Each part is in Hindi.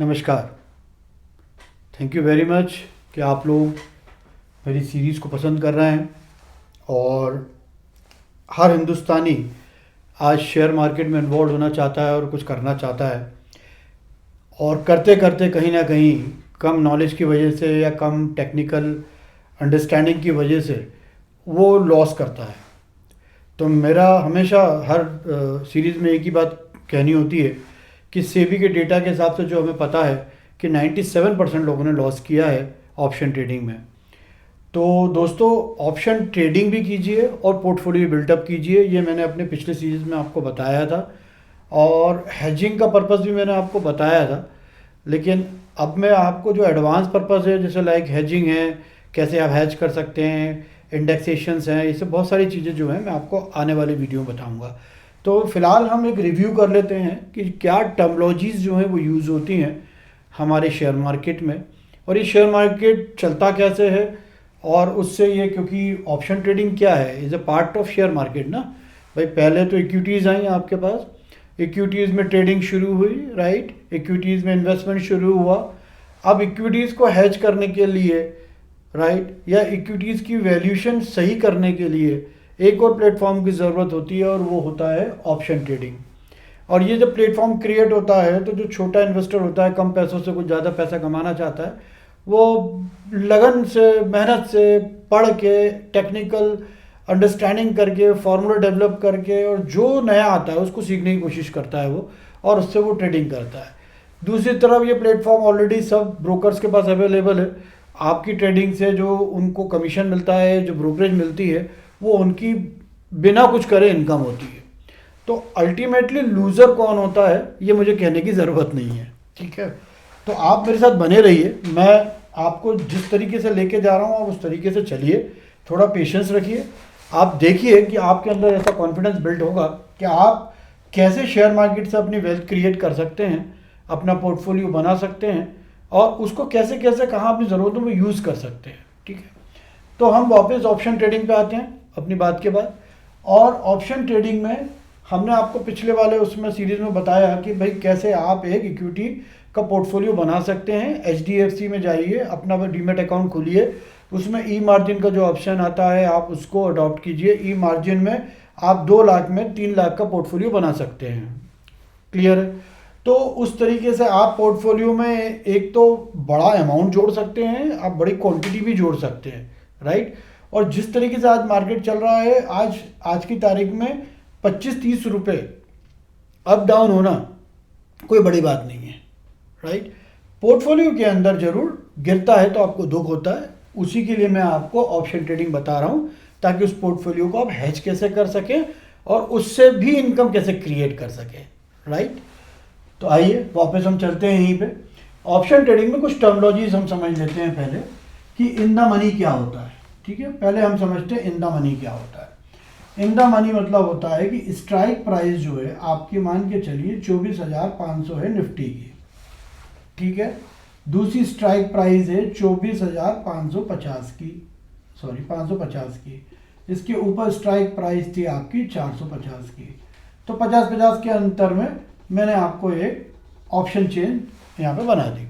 नमस्कार। थैंक यू वेरी मच कि आप लोग मेरी सीरीज़ को पसंद कर रहे हैं। और हर हिंदुस्तानी आज शेयर मार्केट में इन्वॉल्व होना चाहता है और कुछ करना चाहता है, और करते करते कहीं ना कहीं कम नॉलेज की वजह से या कम टेक्निकल अंडरस्टैंडिंग की वजह से वो लॉस करता है। तो मेरा हमेशा हर सीरीज़ में एक ही बात कहनी होती है कि सेबी के डेटा के हिसाब से जो हमें पता है कि 97% लोगों ने लॉस किया है ऑप्शन ट्रेडिंग में। तो दोस्तों, ऑप्शन ट्रेडिंग भी कीजिए और पोर्टफोलियो बिल्डअप कीजिए, ये मैंने अपने पिछले सीरीज़ में आपको बताया था। और हेजिंग का पर्पस भी मैंने आपको बताया था, लेकिन अब मैं आपको जो एडवांस पर्पस है, जैसे लाइक हेजिंग है, कैसे आप हेज कर सकते हैं, इंडेक्सेशंस हैं, ये सब बहुत सारी चीज़ें जो हैं मैं आपको आने वाले वीडियो में बताऊंगा। तो फ़िलहाल हम एक रिव्यू कर लेते हैं कि क्या टर्मोलॉजीज़ जो हैं वो यूज़ होती हैं हमारे शेयर मार्केट में, और ये शेयर मार्केट चलता कैसे है। और उससे ये, क्योंकि ऑप्शन ट्रेडिंग क्या है, is a part of share market ना भाई। पहले तो इक्विटीज़ आई आपके पास, इक्विटीज़ में ट्रेडिंग शुरू हुई, राइट, इक्विटीज़ में इन्वेस्टमेंट शुरू हुआ। अब इक्विटीज़ को हेज करने के लिए, राइट, या इक्विटीज़ की वैल्यूएशन सही करने के लिए एक और प्लेटफॉर्म की ज़रूरत होती है, और वो होता है ऑप्शन ट्रेडिंग। और ये जब प्लेटफॉर्म क्रिएट होता है तो जो छोटा इन्वेस्टर होता है, कम पैसों से कुछ ज़्यादा पैसा कमाना चाहता है, वो लगन से, मेहनत से, पढ़ के, टेक्निकल अंडरस्टैंडिंग करके, फार्मूला डेवलप करके, और जो नया आता है उसको सीखने की कोशिश करता है वो, और उससे वो ट्रेडिंग करता है। दूसरी तरफ ये प्लेटफॉर्म ऑलरेडी सब ब्रोकर्स के पास अवेलेबल है। आपकी ट्रेडिंग से जो उनको कमीशन मिलता है, जो ब्रोकरेज मिलती है, वो उनकी बिना कुछ करे इनकम होती है। तो अल्टीमेटली लूज़र कौन होता है ये मुझे कहने की ज़रूरत नहीं है, ठीक है। तो आप मेरे साथ बने रहिए, मैं आपको जिस तरीके से लेके जा रहा हूँ आप उस तरीके से चलिए, थोड़ा पेशेंस रखिए। आप देखिए कि आपके अंदर ऐसा कॉन्फिडेंस बिल्ड होगा कि आप कैसे शेयर मार्केट से अपनी वेल्थ क्रिएट कर सकते हैं, अपना पोर्टफोलियो बना सकते हैं, और उसको कैसे कैसे कहाँ अपनी ज़रूरतों में यूज़ कर सकते हैं, ठीक है। तो हम वापस ऑप्शन ट्रेडिंग पे आते हैं अपनी बात के बाद। और ऑप्शन ट्रेडिंग में हमने आपको पिछले वाले उसमें सीरीज़ में बताया कि भाई कैसे आप एक इक्विटी का पोर्टफोलियो बना सकते हैं। HDFC में जाइए, अपना डीमेट अकाउंट खोलिए, उसमें ई मार्जिन का जो ऑप्शन आता है आप उसको अडॉप्ट कीजिए। ई मार्जिन में आप 2 लाख में 3 लाख का पोर्टफोलियो बना सकते हैं, क्लियर है। तो उस तरीके से आप पोर्टफोलियो में एक तो बड़ा अमाउंट जोड़ सकते हैं, आप बड़ी क्वांटिटी भी जोड़ सकते हैं, राइट। और जिस तरीके से आज मार्केट चल रहा है, आज की तारीख में 25-30 रुपये अप डाउन होना कोई बड़ी बात नहीं है, राइट। पोर्टफोलियो के अंदर जरूर गिरता है तो आपको दुख होता है, उसी के लिए मैं आपको ऑप्शन ट्रेडिंग बता रहा हूँ, ताकि उस पोर्टफोलियो को आप हेज कैसे कर सकें और उससे भी इनकम कैसे क्रिएट कर सकें, राइट। तो आइए वापस हम चलते हैं यहीं पे। ऑप्शन ट्रेडिंग में कुछ टर्मोलॉजीज हम समझ लेते हैं पहले, कि इन द मनी क्या होता है, ठीक है। पहले हम समझते हैं इन द मनी क्या होता है। इन द मनी मतलब होता है कि स्ट्राइक प्राइस जो है आपकी, मान के चलिए 24,500 है निफ्टी की, ठीक है। दूसरी स्ट्राइक प्राइस है 24,550 की, सॉरी 550 की। इसके ऊपर स्ट्राइक प्राइस थी आपकी 450 की। तो 50-50 के अंतर में मैंने आपको एक ऑप्शन चेन यहाँ पे बना दी।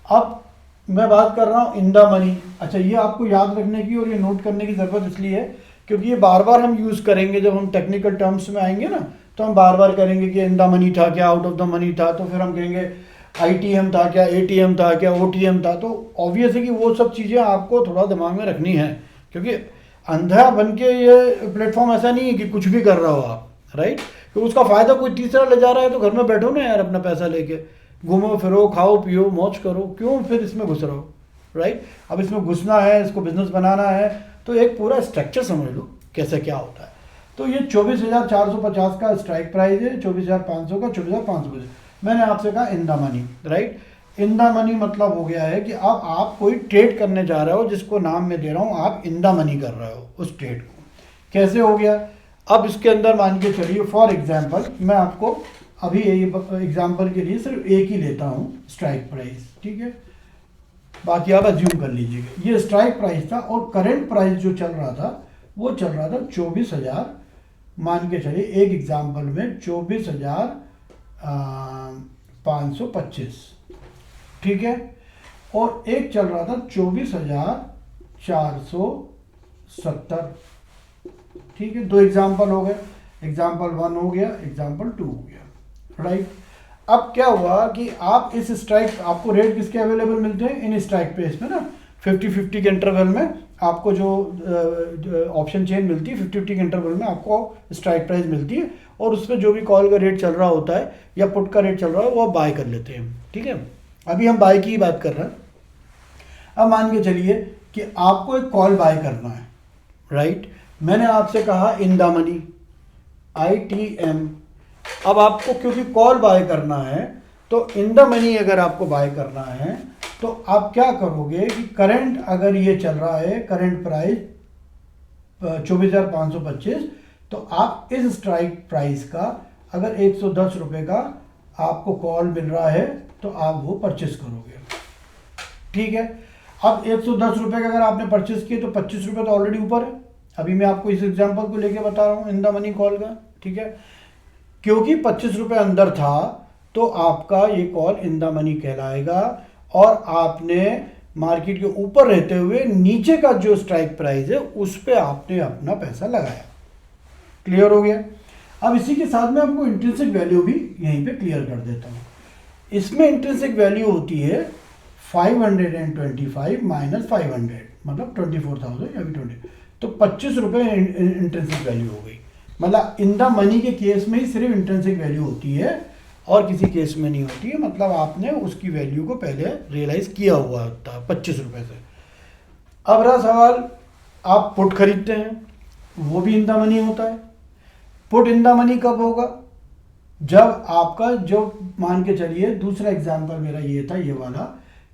अब मैं बात कर रहा हूँ इन द मनी। अच्छा, ये आपको याद रखने की और ये नोट करने की ज़रूरत इसलिए है क्योंकि ये बार बार हम यूज़ करेंगे। जब हम टेक्निकल टर्म्स में आएंगे ना, तो हम बार बार करेंगे कि इन द मनी था क्या, आउट ऑफ द मनी था, तो फिर हम कहेंगे ITM था क्या, ATM था क्या, OTM था। तो ऑब्वियस है कि वो सब चीज़ें आपको थोड़ा दिमाग में रखनी है, क्योंकि अंधा बन के ये प्लेटफॉर्म ऐसा नहीं है कि कुछ भी कर रहा हो आप, राइट। तो उसका फ़ायदा कोई तीसरा ले जा रहा है तो घर में बैठो ना यार, अपना पैसा लेके घूमो फिरो, खाओ पियो, मौज करो, क्यों फिर इसमें घुस रहो, राइट। अब इसमें घुसना है, इसको बिजनेस बनाना है, तो एक पूरा स्ट्रक्चर समझ लो कैसे क्या होता है। तो ये 24,450 का स्ट्राइक प्राइस है, 24,500 का, 24,500 मैंने आपसे कहा in the money, right. In the money मतलब हो गया है कि अब आप कोई ट्रेड करने जा रहे हो, जिसको नाम मैं दे रहा हूँ, आप इन द मनी कर रहे हो उस ट्रेड को। कैसे हो गया? अब इसके अंदर मान के चलिए, फॉर एग्जाम्पल मैं आपको अभी एग्जाम्पल के लिए सिर्फ एक ही लेता हूँ, स्ट्राइक प्राइस, ठीक है, बाकी आप अज्यूम कर लीजिएगा। ये स्ट्राइक प्राइस था और करंट प्राइस जो चल रहा था वो चल रहा था 24,000, मान के चलिए एक एग्जाम्पल में 24,525, ठीक है, और एक चल रहा था 24,470। ठीक है, दो एग्जाम्पल हो गए, एग्जाम्पल 1 हो गया, एग्जाम्पल 2 हो गया, राइट। अब क्या हुआ कि आप इस स्ट्राइक, आपको रेट किसके अवेलेबल मिलते हैं, इन स्ट्राइक पेस में ना 50-50 के इंटरवल में आपको जो ऑप्शन चेन मिलती है, 50-50 के इंटरवल में आपको स्ट्राइक प्राइस मिलती है, और उस पर जो भी कॉल का रेट चल रहा होता है या पुट का रेट चल रहा है वो आप बाय कर लेते हैं। ठीक है, अभी हम बाय की ही बात कर रहे हैं। अब मान के चलिए कि आपको एक कॉल बाय करना है, राइट। मैंने आपसे कहा इन द मनी, ITM। अब आपको क्योंकि कॉल बाय करना है तो इन द मनी अगर आपको बाय करना है तो आप क्या करोगे कि करंट अगर ये चल रहा है, करंट प्राइस 24,525, तो आप इस स्ट्राइक प्राइस का अगर 110 रुपये का आपको कॉल मिल रहा है तो आप वो परचेस करोगे। ठीक है, अब 110 रुपये का अगर आपने परचेस किए तो 25 रुपये तो ऑलरेडी ऊपर है। अभी मैं आपको इस एग्जांपल को लेके बता रहा हूँ इन द मनी कॉल का। ठीक है, क्योंकि 25 रुपये अंदर था तो आपका ये कॉल इन द मनी कहलाएगा, और आपने मार्केट के ऊपर रहते हुए नीचे का जो स्ट्राइक प्राइस है उस पर आपने अपना पैसा लगाया। क्लियर हो गया। अब इसी के साथ में आपको इंट्रिंसिक वैल्यू भी यहीं पे क्लियर कर देता हूँ। इसमें इंट्रिंसिक वैल्यू होती है 525 माइनस 500, मतलब 24,000 या भी 20, तो 25 रुपये इंट्रिंसिक वैल्यू हो गई। मतलब इन द मनी के केस में ही सिर्फ इंट्रिंसिक वैल्यू होती है और किसी केस में नहीं होती है। मतलब आपने उसकी वैल्यू को पहले रियलाइज किया हुआ होता है 25 रुपये से। अब रहा सवाल, आप पुट खरीदते हैं, वो भी इन द मनी होता है। पुट इन द मनी कब होगा, जब आपका जो मान के चलिए दूसरा एग्जांपल मेरा ये था, ये वाला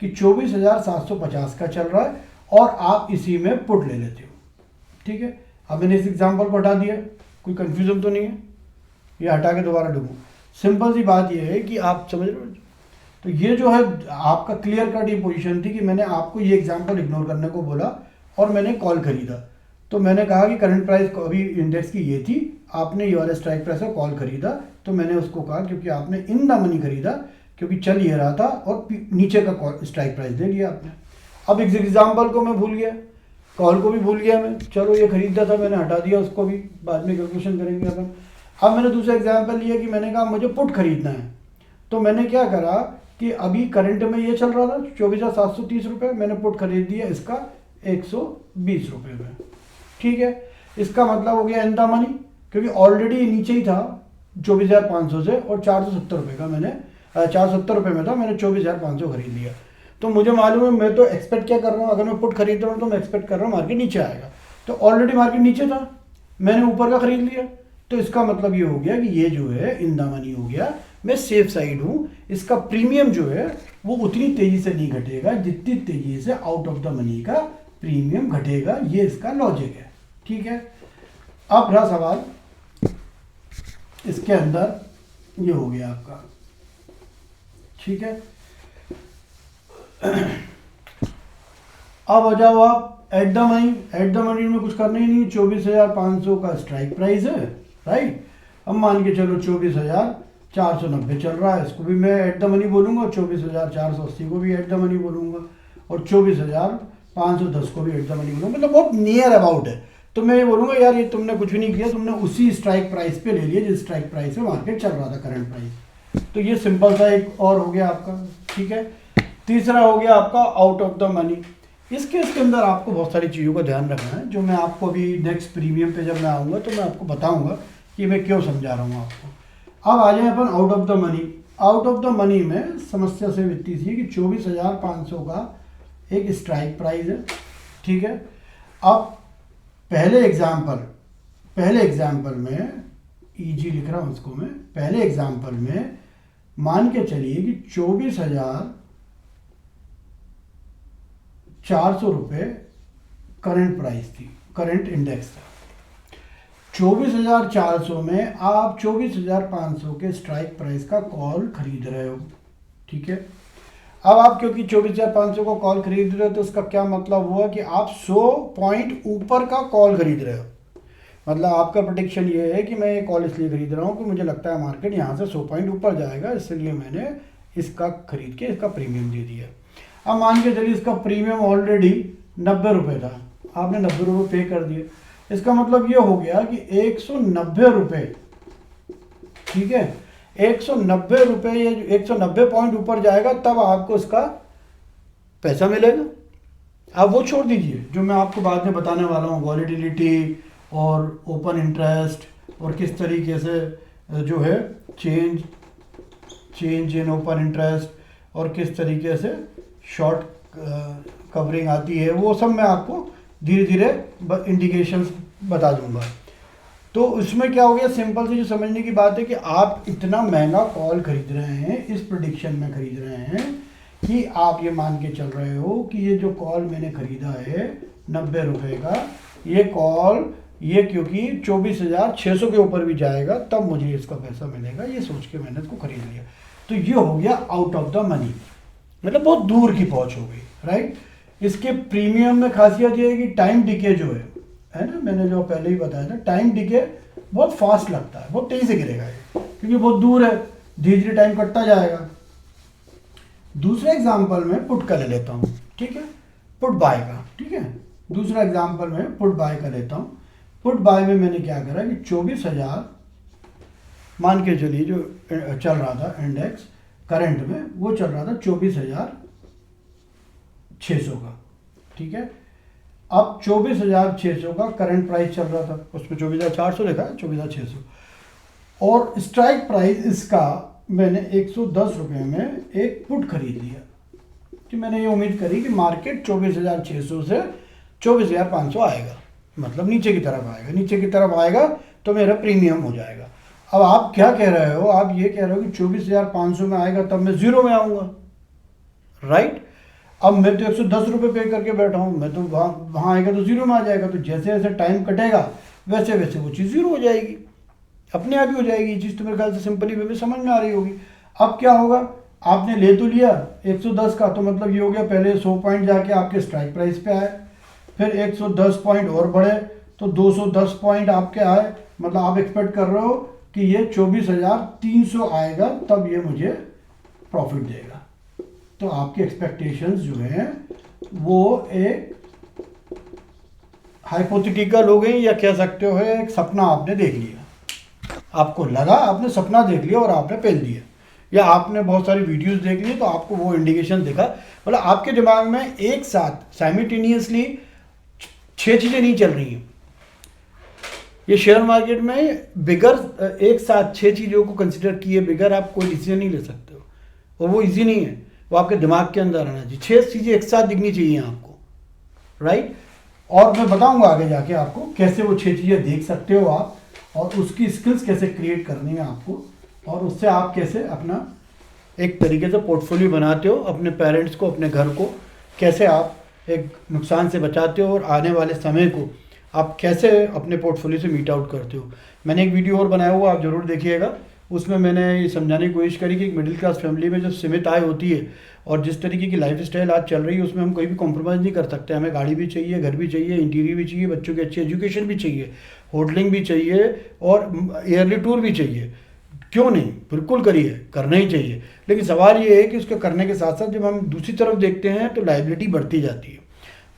कि 24,750 का चल रहा है और आप इसी में पुट ले लेते हो। ठीक है, अब मैंने इस एग्जांपल को हटा दिया, कोई कंफ्यूजन तो नहीं है, ये हटा के दोबारा ढूंढूं। सिंपल सी बात ये है कि आप समझ रहे हो। तो ये जो है आपका क्लियर कट ये पोजीशन थी कि मैंने आपको ये एग्जांपल इग्नोर करने को बोला और मैंने कॉल खरीदा। तो मैंने कहा कि करंट प्राइस अभी इंडेक्स की ये थी, आपने ये वाला स्ट्राइक प्राइस का कॉल खरीदा, तो मैंने उसको कहा क्योंकि आपने इन द मनी खरीदा, क्योंकि चल ये रहा था और नीचे का स्ट्राइक प्राइस दे लिया आपने। अब इस एग्जाम्पल को मैं भूल गया, कॉल को भी भूल गया मैं, चलो ये खरीदा था मैंने हटा दिया उसको भी, बाद में कैलकुलेशन करेंगे अपन। अब मैंने दूसरा एग्जाम्पल लिया कि मैंने कहा मुझे पुट खरीदना है, तो मैंने क्या करा कि अभी करंट में ये चल रहा था 24,730 रुपये, मैंने पुट खरीद दिया इसका 120 रुपये में। ठीक है, इसका मतलब हो गया इन द मनी, क्योंकि ऑलरेडी नीचे ही था 24,500 से, और 470 रुपये का मैंने 470 रुपये में था, मैंने 24,500 खरीद लिया। तो मुझे मालूम है, मैं तो एक्सपेक्ट क्या कर रहा हूँ, अगर मैं पुट खरीद रहा हूँ तो मैं एक्सपेक्ट कर रहा हूँ मार्केट नीचे आएगा, तो ऑलरेडी मार्केट नीचे था, मैंने ऊपर का खरीद लिया। तो इसका मतलब ये हो गया कि ये जो है इन द मनी हो गया, मैं सेफ साइड हूँ। इसका प्रीमियम जो है वो उतनी तेजी से नहीं घटेगा जितनी तेजी से आउट ऑफ द मनी का प्रीमियम घटेगा, ये इसका लॉजिक है। ठीक है, अब रहा सवाल, इसके अंदर ये हो गया आपका। ठीक है, अब आ जाओ आप at the money. At the money में कुछ करना ही नहीं, 24,500 का स्ट्राइक प्राइस है, राइट। अब मान के चलो 24,490 चल रहा है, इसको भी मैं एट द मनी बोलूँगा, 24,480 को भी एट द मनी बोलूँगा, और 24,510 को भी एट द मनी बोलूँगा, मतलब बहुत नियर अबाउट है। तो मैं ये बोलूँगा यार ये तुमने कुछ भी नहीं किया, तुमने उसी स्ट्राइक प्राइस पे ले लिया जिस स्ट्राइक प्राइस पे मार्केट चल रहा था, करंट प्राइस। तो ये सिंपल सा एक और हो गया आपका। ठीक है, तीसरा हो गया आपका आउट ऑफ द मनी। इस केस के अंदर आपको बहुत सारी चीज़ों का ध्यान रखना है, जो मैं आपको अभी नेक्स्ट प्रीमियम पे जब मैं आऊँगा तो मैं आपको बताऊँगा कि मैं क्यों समझा रहा हूँ आपको। अब आ जाए अपन out of the money. Out of the money में समस्या से वित्ती थी कि 24,500 का एक स्ट्राइक प्राइस है। ठीक है, अब पहले एग्जाम्पल में ईजी लिख रहा हूँ उसको मैं, पहले एग्जाम्पल में मान के चलिए कि 24,400 रुपये करंट प्राइस थी, करंट इंडेक्स था। 24,400 में आप 24,500 के स्ट्राइक प्राइस का कॉल खरीद रहे हो। ठीक है, अब आप क्योंकि 24,500 को कॉल खरीद रहे हो तो उसका क्या मतलब हुआ कि आप 100 पॉइंट ऊपर का कॉल खरीद रहे हो। मतलब आपका प्रेडिक्शन ये है कि मैं ये कॉल इसलिए खरीद रहा हूँ कि मुझे लगता है मार्केट यहाँ से 100 पॉइंट ऊपर जाएगा, इसलिए मैंने इसका खरीद के इसका प्रीमियम दे दिया। अब मान के चलिए इसका प्रीमियम ऑलरेडी 90 रुपये था, आपने 90 रुपये पे कर दिए, इसका मतलब ये हो गया कि 190 रुपये, ठीक है, 190 रुपये, ये 190 पॉइंट ऊपर जाएगा तब आपको इसका पैसा मिलेगा। आप वो छोड़ दीजिए जो मैं आपको बाद में बताने वाला हूँ, वॉलेटिलिटी और ओपन इंटरेस्ट और किस तरीके से जो है चेंज इन ओपन इंटरेस्ट और किस तरीके से शॉर्ट कवरिंग आती है, वो सब मैं आपको धीरे धीरे इंडिकेशंस बता दूंगा। तो उसमें क्या हो गया, सिंपल से जो समझने की बात है कि आप इतना महंगा कॉल खरीद रहे हैं, इस प्रेडिक्शन में खरीद रहे हैं कि आप ये मान के चल रहे हो कि ये जो कॉल मैंने खरीदा है 90 रुपये का, ये कॉल ये क्योंकि 24,600 के ऊपर भी जाएगा तब मुझे इसका पैसा मिलेगा, ये सोच के मैंने इसको खरीद लिया। तो ये हो गया आउट ऑफ द मनी, मतलब बहुत दूर की पहुंच हो गई, राइट। इसके प्रीमियम में खासियत ये है कि टाइम डिके जो है ना, मैंने जो पहले ही बताया था, टाइम डिके बहुत फास्ट लगता है, बहुत तेजी से गिरेगा ये, क्योंकि बहुत दूर है, धीरे धीरे टाइम कटता जाएगा। दूसरे एग्जाम्पल में पुट का ले लेता हूँ, ठीक है, पुट बाय का, ठीक है, दूसरा एग्जाम्पल में पुट बाय का लेता हूँ। पुट बाय में मैंने क्या करा कि 24,000 मान के चलिए जो चल रहा था इंडेक्स करंट में, वो चल रहा था 24,600 का, ठीक है। अब 24,600 का करंट प्राइस चल रहा था, उसमें 24,400 लिखा है, 24,600, और स्ट्राइक प्राइस इसका मैंने 110 रुपये में एक पुट खरीद लिया कि मैंने ये उम्मीद करी कि मार्केट 24,600 से 24,500 आएगा, मतलब नीचे की तरफ आएगा, नीचे की तरफ आएगा तो मेरा प्रीमियम हो जाएगा। अब आप क्या कह रहे हो, आप ये कह रहे हो कि 24,500 में आएगा तब मैं जीरो में आऊँगा, राइट। अब मैं तो 110 रुपये पे करके बैठा हूँ, मैं तो वहाँ आएगा तो जीरो में आ जाएगा, तो जैसे जैसे टाइम कटेगा वैसे वैसे वो चीज़ जीरो हो जाएगी, अपने आप ही हो जाएगी। ये चीज़ तो मेरे ख्याल से सिंपली वे में समझ में आ रही होगी। अब क्या होगा, आपने ले तो लिया 110 का, तो मतलब ये हो गया पहले 100 पॉइंट जाके आपके स्ट्राइक प्राइस पे आए, फिर 110 पॉइंट और बढ़े तो 210 पॉइंट आपके आए, मतलब आप एक्सपेक्ट कर रहे हो कि ये 24,300 आएगा तब ये मुझे प्रॉफिट देगा। तो आपकी एक्सपेक्टेशंस जो हैं वो एक हाइपोथेटिकल हो गई, या कह सकते हो एक सपना आपने देख लिया, आपको लगा आपने सपना देख लिया और आपने पेल दिया, या आपने बहुत सारी वीडियोस देख ली तो आपको वो इंडिकेशन दिखा, मतलब आपके दिमाग में एक साथ साइमल्टेनियसली 6 चीज़ें नहीं चल रही हैं। ये शेयर मार्केट में बिगर एक साथ 6 चीज़ों को कंसिडर किए बिगर आप कोई डिसीजन नहीं ले सकते हो, और वो इजी नहीं है, वो आपके दिमाग के अंदर आना चाहिए। 6 चीज़ें एक साथ दिखनी चाहिए आपको, राइट। और मैं बताऊंगा आगे जाके आपको कैसे वो 6 चीज़ें देख सकते हो आप, और उसकी स्किल्स कैसे क्रिएट करनी है आपको, और उससे आप कैसे अपना एक तरीके से पोर्टफोलियो बनाते हो, अपने पेरेंट्स को, अपने घर को कैसे आप एक नुकसान से बचाते हो, और आने वाले समय को आप कैसे अपने पोर्टफोलियो से मीट आउट करते हो। मैंने एक वीडियो और बनाया हुआ, आप ज़रूर देखिएगा, उसमें मैंने ये समझाने की कोशिश करी कि एक मिडिल क्लास फैमिली में जो सीमित आय होती है और जिस तरीके की लाइफ स्टाइल आज चल रही है उसमें हम कोई भी कॉम्प्रोमाइज़ नहीं कर सकते। हमें गाड़ी भी चाहिए, घर भी चाहिए, इंटीरियर भी चाहिए, बच्चों की अच्छी एजुकेशन भी चाहिए, होटलिंग भी चाहिए और ईयरली टूर भी चाहिए। क्यों नहीं, बिल्कुल करिए, करना ही चाहिए। लेकिन सवाल ये है कि उसके करने के साथ साथ जब हम दूसरी तरफ देखते हैं तो लायबिलिटी बढ़ती जाती है।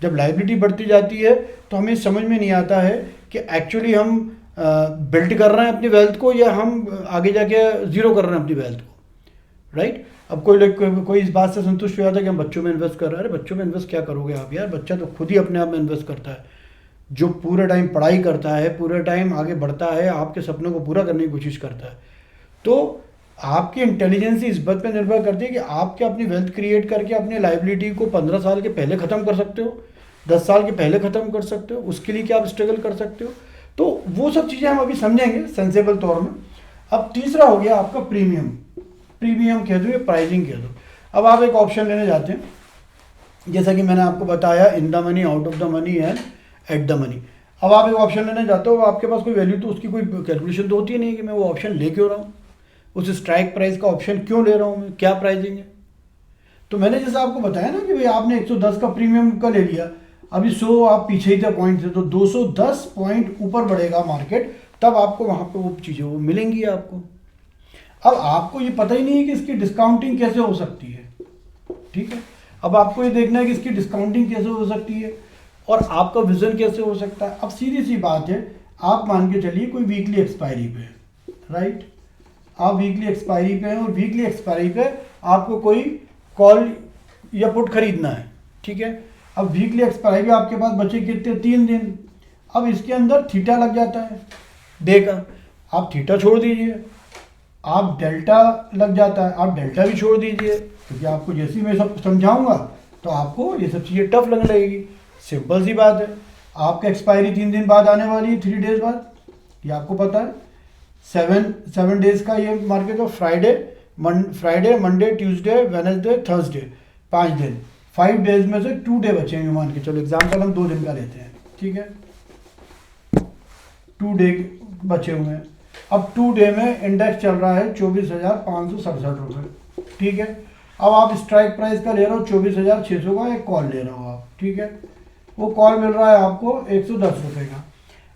जब लायबिलिटी बढ़ती जाती है तो हमें समझ में नहीं आता है कि एक्चुअली हम बिल्ड कर रहे हैं अपनी वेल्थ को, या हम आगे जाके ज़ीरो कर रहे हैं अपनी वेल्थ को, राइट। अब कोई इस बात से संतुष्ट हो जाता है कि हम बच्चों में इन्वेस्ट कर रहे हैं। अरे बच्चों में इन्वेस्ट क्या करोगे आप यार, बच्चा तो खुद ही अपने आप में इन्वेस्ट करता है, जो पूरे टाइम पढ़ाई करता है, पूरे टाइम आगे बढ़ता है, आपके सपनों को पूरा करने की कोशिश करता है। तो आपकी इंटेलिजेंस इस बात पर निर्भर करती है कि आप क्या अपनी वेल्थ क्रिएट करके अपनी लाइबिलिटी को 15 साल के पहले ख़त्म कर सकते हो, 10 साल के पहले ख़त्म कर सकते हो, उसके लिए क्या आप स्ट्रगल कर सकते हो। तो वो सब चीज़ें हम अभी समझेंगे सेंसेबल तौर में। अब तीसरा हो गया आपका प्रीमियम, प्रीमियम कह दो या प्राइसिंग कह दो। अब आप एक ऑप्शन लेने जाते हैं, जैसा कि मैंने आपको बताया, in the money, out of the money and at the money. अब आप एक ऑप्शन लेने जाते हो, आपके पास कोई वैल्यू तो उसकी कोई कैलकुलेशन तो होती नहीं कि मैं वो ऑप्शन ले क्यों रहा हूँ, उस स्ट्राइक प्राइस का ऑप्शन क्यों ले रहा हूँ मैं, क्या प्राइसिंग है। तो मैंने जैसा आपको बताया ना कि भाई आपने 110 का प्रीमियम का ले लिया, अभी 100 आप पीछे ही थे पॉइंट से, तो 210 पॉइंट ऊपर बढ़ेगा मार्केट, तब आपको वहाँ पे वो चीज़ें वो मिलेंगी आपको। अब आपको ये पता ही नहीं है कि इसकी डिस्काउंटिंग कैसे हो सकती है, ठीक है। अब आपको ये देखना है कि इसकी डिस्काउंटिंग कैसे हो सकती है और आपका विजन कैसे हो सकता है। अब सीधी सी बात है, आप मान के चलिए कोई वीकली एक्सपायरी पे है, राइट, आप वीकली एक्सपायरी पे हैं और वीकली एक्सपायरी पे आपको कोई कॉल या पुट खरीदना है, ठीक है। अब वीकली एक्सपायरी पे आपके पास बचे कितने, 3 दिन। अब इसके अंदर थीटा लग जाता है डे का, आप थीटा छोड़ दीजिए, आप डेल्टा लग जाता है, आप डेल्टा भी छोड़ दीजिए, क्योंकि आपको जैसे ही मैं सब समझाऊंगा तो आपको ये सब चीज़ें टफ लगने लगेगी। सिंपल सी बात है, आपका एक्सपायरी 3 दिन बाद आने वाली है, 3 डेज बाद, ये आपको पता है। 7 डेज का ये मार्केट है, Friday Monday Tuesday Wednesday Thursday, 5 दिन, 5 डेज में से 2 डे बचे हैं, मान के चलो एग्जाम्पल हम 2 दिन का लेते हैं, ठीक है, 2 डे बचे हुए हैं। अब 2 डे में इंडेक्स चल रहा है 24,567 रुपये, ठीक है। अब आप स्ट्राइक प्राइस का ले रहे हो 24,600 का, एक कॉल ले रहे हो आप, ठीक है, वो कॉल मिल रहा है आपको 110 रुपये का।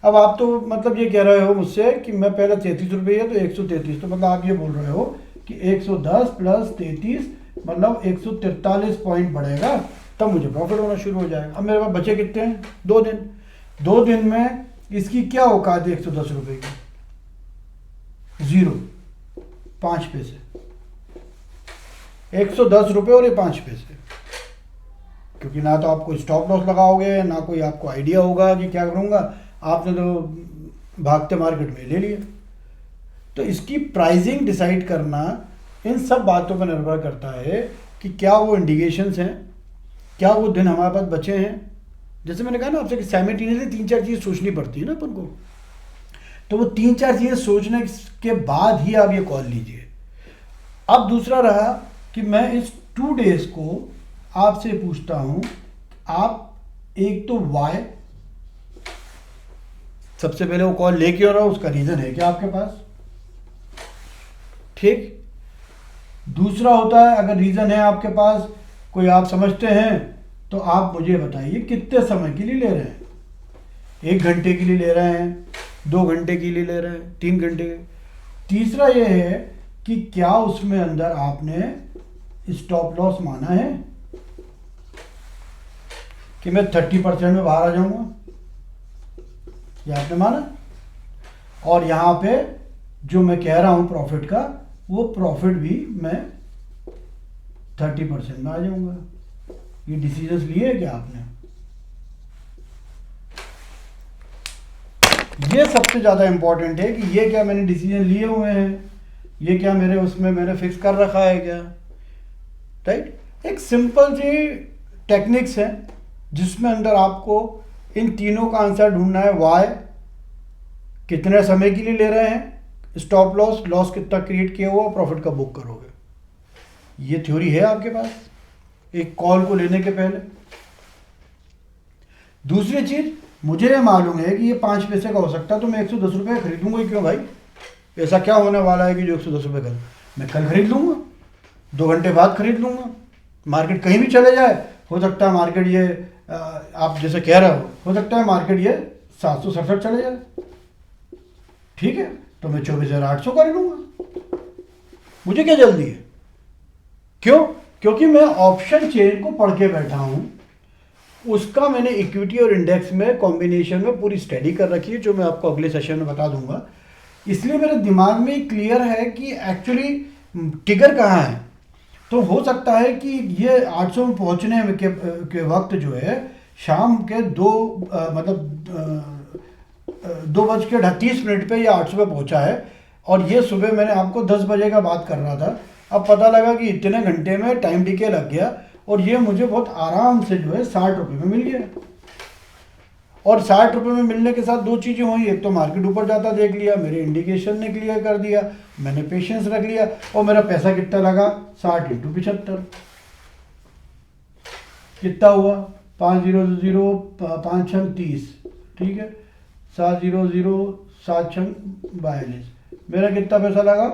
अब आप तो मतलब ये कह रहे हो मुझसे कि मैं पहले 33 रुपये है तो 133, तो मतलब आप ये बोल रहे हो कि 110 प्लस 33 मतलब 143 पॉइंट बढ़ेगा, तब मुझे प्रॉफिट होना शुरू हो जाएगा। अब मेरे पास बचे कितने हैं, 2 दिन। 2 दिन में इसकी क्या औकात है 110 रुपये की, 0, 5 पैसे, 110 रुपये और ये 5 पैसे, क्योंकि ना तो आपको स्टॉप लॉस लगाओगे, ना कोई आपको आइडिया होगा कि क्या करूँगा, आपने तो भागते मार्केट में ले लिया। तो इसकी प्राइसिंग डिसाइड करना इन सब बातों पर निर्भर करता है कि क्या वो इंडिकेशंस हैं, क्या वो दिन हमारे पास बचे हैं। जैसे मैंने कहा ना आपसे कि साइमल्टेनियसली 3-4 चीज़ सोचनी पड़ती है ना अपन को, तो वो 3-4 चीज़ें सोचने के बाद ही आप ये कॉल लीजिए। अब दूसरा रहा कि मैं इस 2 डेज को आपसे पूछता हूँ, आप एक तो वाई, सबसे पहले वो कॉल ले क्यों रहा हो, उसका रीज़न है क्या आपके पास, ठीक। दूसरा होता है अगर रीज़न है आपके पास, कोई आप समझते हैं, तो आप मुझे बताइए कितने समय के लिए ले रहे हैं, 1 घंटे के लिए ले रहे हैं, 2 घंटे के लिए ले रहे हैं, 3 घंटे। तीसरा ये है कि क्या उसमें अंदर आपने स्टॉप लॉस माना है कि मैं 30% में बाहर आ जाऊंगा, ये आपने माना। और यहाँ पे जो मैं कह रहा हूँ प्रॉफिट का, वो प्रॉफिट भी मैं 30% में आ जाऊंगा। ये डिसीजंस लिए क्या आपने, ये सबसे ज़्यादा इंपॉर्टेंट है कि ये क्या मैंने डिसीजन लिए हुए हैं, ये क्या मेरे उसमें मैंने फिक्स कर रखा है क्या, राइट। एक सिंपल सी टेक्निक्स है जिसमें अंदर आपको इन तीनों का आंसर ढूंढना है। वाई, कितने समय के लिए ले रहे हैं, स्टॉप लॉस, लॉस कितना क्रिएट किया हुआ, प्रॉफिट का बुक करोगे। ये थ्योरी है आपके पास एक कॉल को लेने के पहले। दूसरी चीज, मुझे ये मालूम है कि ये 5 पैसे का हो सकता है, तो मैं 110 रुपये खरीदूंगा ही क्यों भाई, ऐसा क्या होने वाला है कि जो 110 रुपये का मैं कल खरीद लूंगा, 2 घंटे बाद खरीद लूंगा, मार्केट कहीं भी चले जाए, हो सकता है मार्केट ये आप जैसे कह रहे हो सकता है मार्केट ये 767 चले जाए, ठीक है, तो मैं 24,800 कर लूंगा, मुझे क्या जल्दी है, क्यों, क्योंकि मैं ऑप्शन चेन को पढ़ के बैठा हूं, उसका मैंने इक्विटी और इंडेक्स में कॉम्बिनेशन में पूरी स्टडी कर रखी है, जो मैं आपको अगले सेशन में बता दूंगा। इसलिए मेरे दिमाग में क्लियर है कि एक्चुअली टिगर कहाँ है। तो हो सकता है कि ये 800 में पहुँचने के वक्त जो है शाम के 2:30 पे ये 800 पे पहुँचा है, और ये सुबह मैंने आपको 10 बजे का बात कर रहा था। अब पता लगा कि इतने घंटे में टाइम डिके लग गया, और ये मुझे बहुत आराम से जो है 60 रुपये में मिल गया। और 60 रुपये में मिलने के साथ 2 चीज़ें हुई, एक तो मार्केट ऊपर जाता देख लिया, मेरे इंडिकेशन ने क्लियर कर दिया, मैंने पेशेंस रख लिया, और मेरा पैसा कितना लगा, 60 × 75 कितना हुआ, 500 5 छंग 30, ठीक है, 700 7 छंग 42, मेरा कितना पैसा लगा,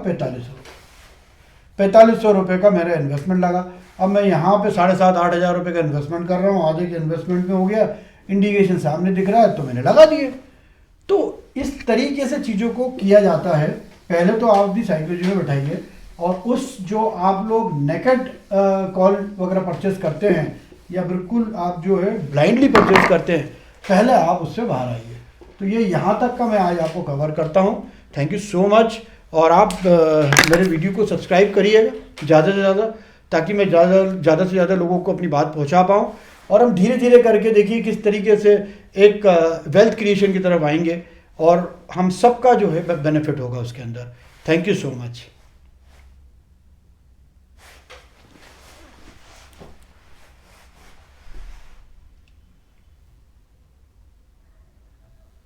4500 रुपये का मेरा इन्वेस्टमेंट लगा। अब मैं यहाँ पे 7,500-8 हज़ार रुपये का इन्वेस्टमेंट कर रहा हूँ, आधे के इन्वेस्टमेंट में हो गया, इंडिकेशन सामने दिख रहा है तो मैंने लगा दिए। तो इस तरीके से चीज़ों को किया जाता है पहले तो आप अपनी साइकोलॉजी में बैठाइए और उस जो आप लोग नेकेड कॉल वगैरह परचेस करते हैं या बिल्कुल आप जो है ब्लाइंडली परचेस करते हैं, पहले आप उससे बाहर आइए। तो ये यहाँ तक का मैं आज आपको कवर करता हूँ। Thank you so much. और आप मेरे वीडियो को सब्सक्राइब करिएगा ज़्यादा से ज़्यादा, ताकि मैं ज़्यादा से ज़्यादा लोगों को अपनी बात पहुँचा पाऊँ और हम धीरे धीरे करके देखिए किस तरीके से एक वेल्थ क्रिएशन की तरफ आएंगे और हम सबका जो है बेनिफिट होगा उसके अंदर। Thank you so much.